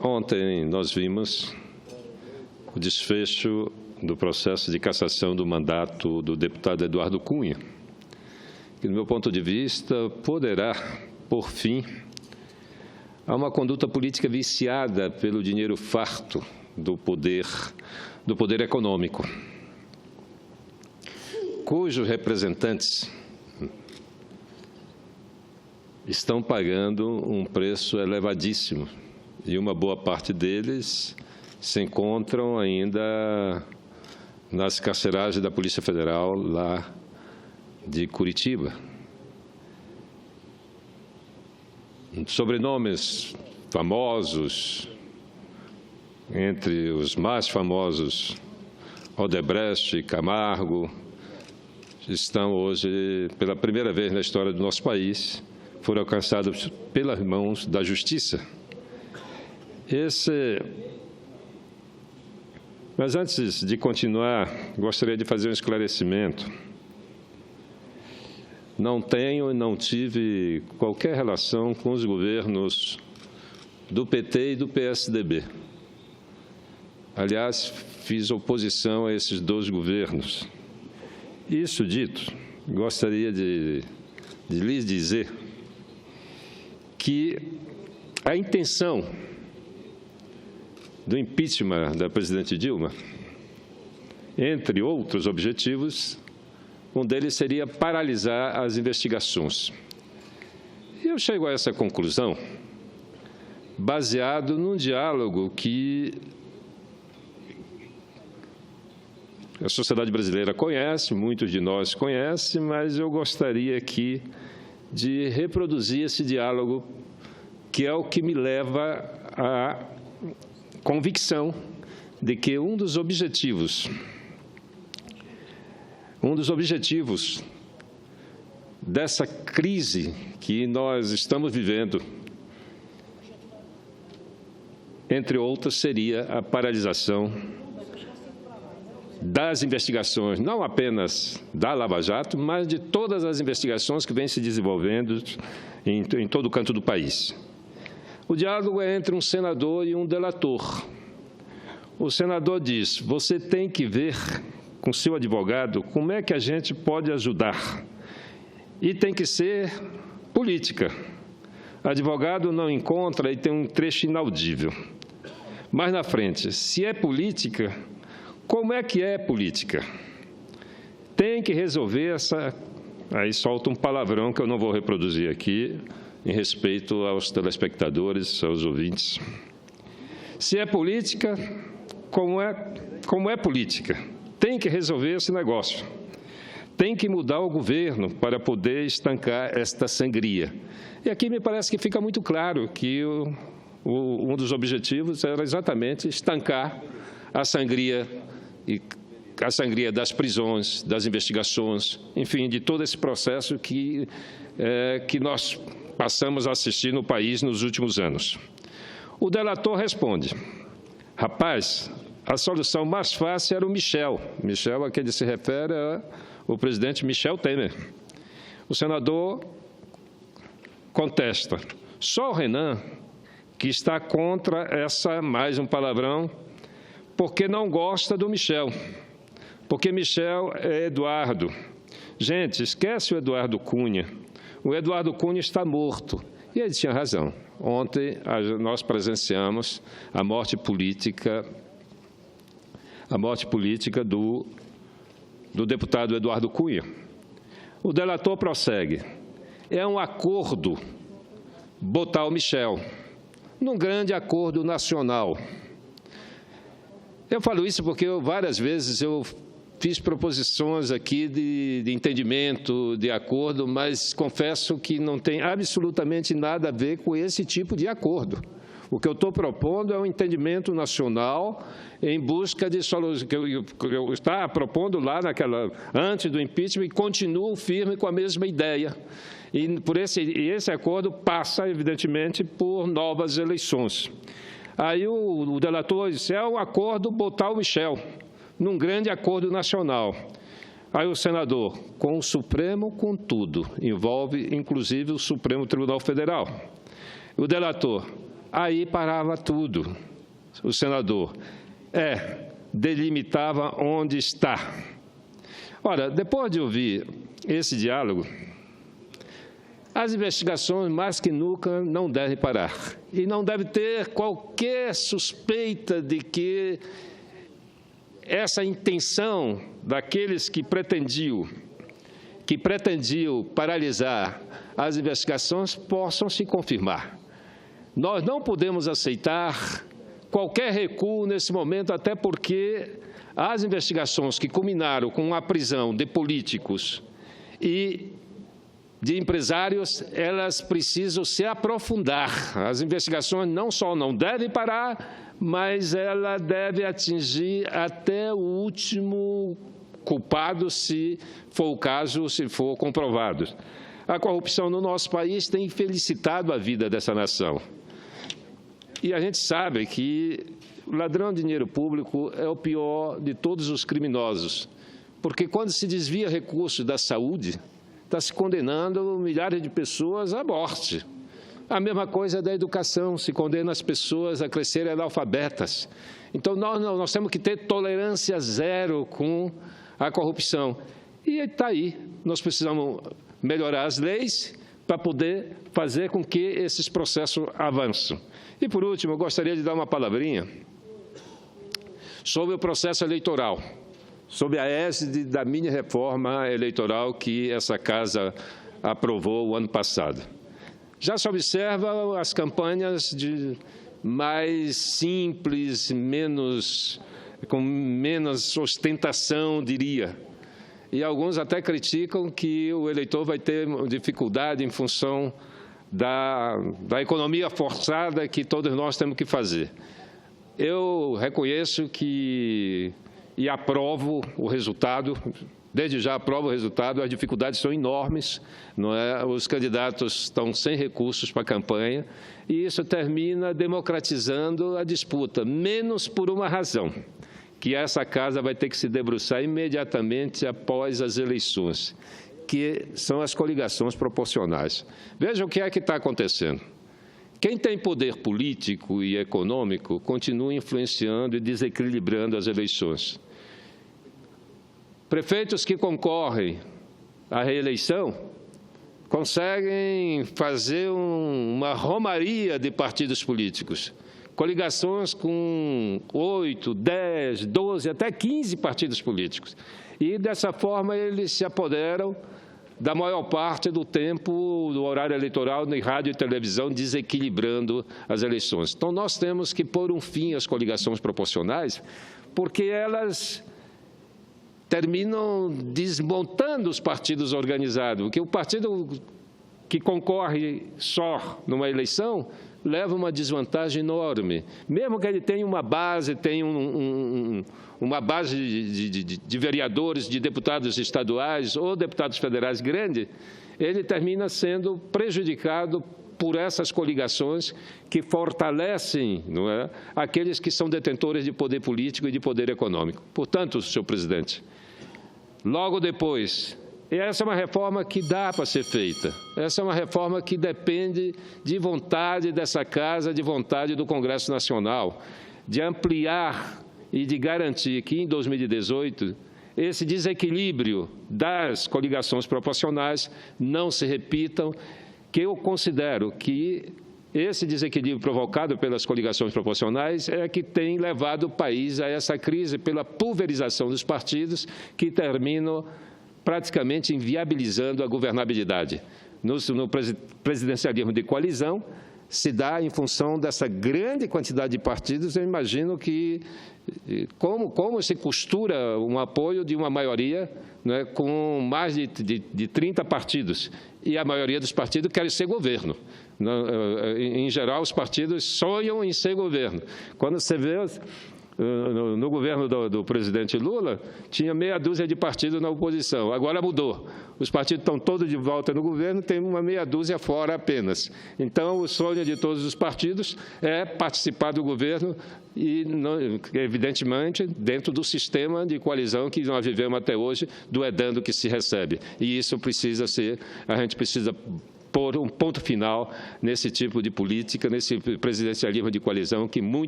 Ontem nós vimos o desfecho do processo de cassação do mandato do deputado Eduardo Cunha, que, do meu ponto de vista, poderá, por fim, a uma conduta política viciada pelo dinheiro farto do poder econômico, cujos representantes estão pagando um preço elevadíssimo e uma boa parte deles se encontram ainda nas carceragens da Polícia Federal lá de Curitiba. Sobrenomes famosos, entre os mais famosos, Odebrecht e Camargo, estão hoje, pela primeira vez na história do nosso país, foram alcançados pelas mãos da Justiça. Mas antes de continuar, gostaria de fazer um esclarecimento. Não tenho e não tive qualquer relação com os governos do PT e do PSDB. Aliás, fiz oposição a esses dois governos. Isso dito, gostaria de lhes dizer que a intenção do impeachment da presidente Dilma, entre outros objetivos, um deles seria paralisar as investigações. E eu chego a essa conclusão baseado num diálogo que a sociedade brasileira conhece, muitos de nós conhecem, mas eu gostaria aqui de reproduzir esse diálogo, que é o que me leva à convicção de que um dos objetivos dessa crise que nós estamos vivendo, entre outras, seria a paralisação das investigações, não apenas da Lava Jato, mas de todas as investigações que vêm se desenvolvendo em todo o canto do país. O diálogo é entre um senador e um delator. O senador diz: você tem que ver com seu advogado como é que a gente pode ajudar. E tem que ser política. Advogado não encontra e tem um trecho inaudível. Mais na frente, se é política, como é que é política? Tem que resolver essa... Aí solta um palavrão que eu não vou reproduzir aqui, em respeito aos telespectadores, aos ouvintes. Se é política, como é política? Tem que resolver esse negócio. Tem que mudar o governo para poder estancar esta sangria. E aqui me parece que fica muito claro que um dos objetivos era exatamente estancar a sangria das prisões, das investigações, enfim, de todo esse processo que nós passamos a assistir no país nos últimos anos. O delator responde: rapaz, a solução mais fácil era o Michel. Michel a quem ele se refere é o presidente Michel Temer. O senador contesta: só o Renan que está contra essa, mais um palavrão, porque não gosta do Michel, porque Michel é Eduardo. Gente, esquece o Eduardo Cunha. O Eduardo Cunha está morto. E ele tinha razão. Ontem nós presenciamos a morte política do deputado Eduardo Cunha. O delator prossegue: é um acordo botar o Michel num grande acordo nacional. Eu falo isso porque várias vezes eu fiz proposições aqui de entendimento, de acordo, mas confesso que não tem absolutamente nada a ver com esse tipo de acordo. O que eu estou propondo é um entendimento nacional em busca de solução, que eu estava propondo lá antes do impeachment, e continuo firme com a mesma ideia. E esse acordo passa, evidentemente, por novas eleições. Aí o delator disse: é um acordo botar o Michel num grande acordo nacional. Aí o senador: com o Supremo, com tudo, envolve inclusive o Supremo Tribunal Federal. O delator: aí parava tudo. O senador delimitava onde está. Ora, depois de ouvir esse diálogo, as investigações, mais que nunca, não devem parar. E não deve ter qualquer suspeita de que essa intenção daqueles que pretendiam paralisar as investigações possam se confirmar. Nós não podemos aceitar qualquer recuo nesse momento, até porque as investigações que culminaram com a prisão de políticos e de empresários, elas precisam se aprofundar. As investigações não só não devem parar, mas ela deve atingir até o último culpado, se for o caso, se for comprovado. A corrupção no nosso país tem infelicitado a vida dessa nação. E a gente sabe que o ladrão de dinheiro público é o pior de todos os criminosos, porque quando se desvia recursos da saúde, está se condenando milhares de pessoas à morte. A mesma coisa da educação, se condena as pessoas a crescerem analfabetas. Então, nós temos que ter tolerância zero com a corrupção. E está aí, nós precisamos melhorar as leis para poder fazer com que esses processos avancem. E, por último, eu gostaria de dar uma palavrinha sobre o processo eleitoral, sob a égide da mini-reforma eleitoral que essa Casa aprovou o ano passado. Já se observa as campanhas mais simples, com menos ostentação, diria. E alguns até criticam que o eleitor vai ter dificuldade em função da economia forçada que todos nós temos que fazer. Eu reconheço e aprovo o resultado, desde já aprovo o resultado, as dificuldades são enormes, não é? Os candidatos estão sem recursos para a campanha, e isso termina democratizando a disputa, menos por uma razão, que essa Casa vai ter que se debruçar imediatamente após as eleições, que são as coligações proporcionais. Veja o que é que está acontecendo. Quem tem poder político e econômico continua influenciando e desequilibrando as eleições. Prefeitos que concorrem à reeleição conseguem fazer uma romaria de partidos políticos, coligações com 8, 10, 12, até 15 partidos políticos. E, dessa forma, eles se apoderam da maior parte do tempo do horário eleitoral em rádio e televisão, desequilibrando as eleições. Então, nós temos que pôr um fim às coligações proporcionais, porque elas terminam desmontando os partidos organizados, porque o partido que concorre só numa eleição leva uma desvantagem enorme. Mesmo que ele tenha uma base, uma base de vereadores, de deputados estaduais ou deputados federais grande, ele termina sendo prejudicado por essas coligações que fortalecem, não é, aqueles que são detentores de poder político e de poder econômico. Portanto, senhor presidente, logo depois, essa é uma reforma que dá para ser feita. Essa é uma reforma que depende de vontade dessa Casa, de vontade do Congresso Nacional, de ampliar e de garantir que, em 2018, esse desequilíbrio das coligações proporcionais não se repitam, que eu considero que esse desequilíbrio provocado pelas coligações proporcionais é que tem levado o país a essa crise pela pulverização dos partidos, que terminam praticamente inviabilizando a governabilidade. No presidencialismo de coalizão, se dá em função dessa grande quantidade de partidos. Eu imagino que como se costura um apoio de uma maioria, né, com mais de 30 partidos, e a maioria dos partidos querem ser governo. Em geral, os partidos sonham em ser governo. Quando você vê no governo do presidente Lula, tinha meia dúzia de partidos na oposição. Agora mudou. Os partidos estão todos de volta no governo, tem uma meia dúzia fora apenas. Então, o sonho de todos os partidos é participar do governo e, evidentemente, dentro do sistema de coalizão que nós vivemos até hoje, do edando que se recebe. E isso precisa ser, a gente precisa pôr um ponto final nesse tipo de política, nesse presidencialismo de coalizão que muito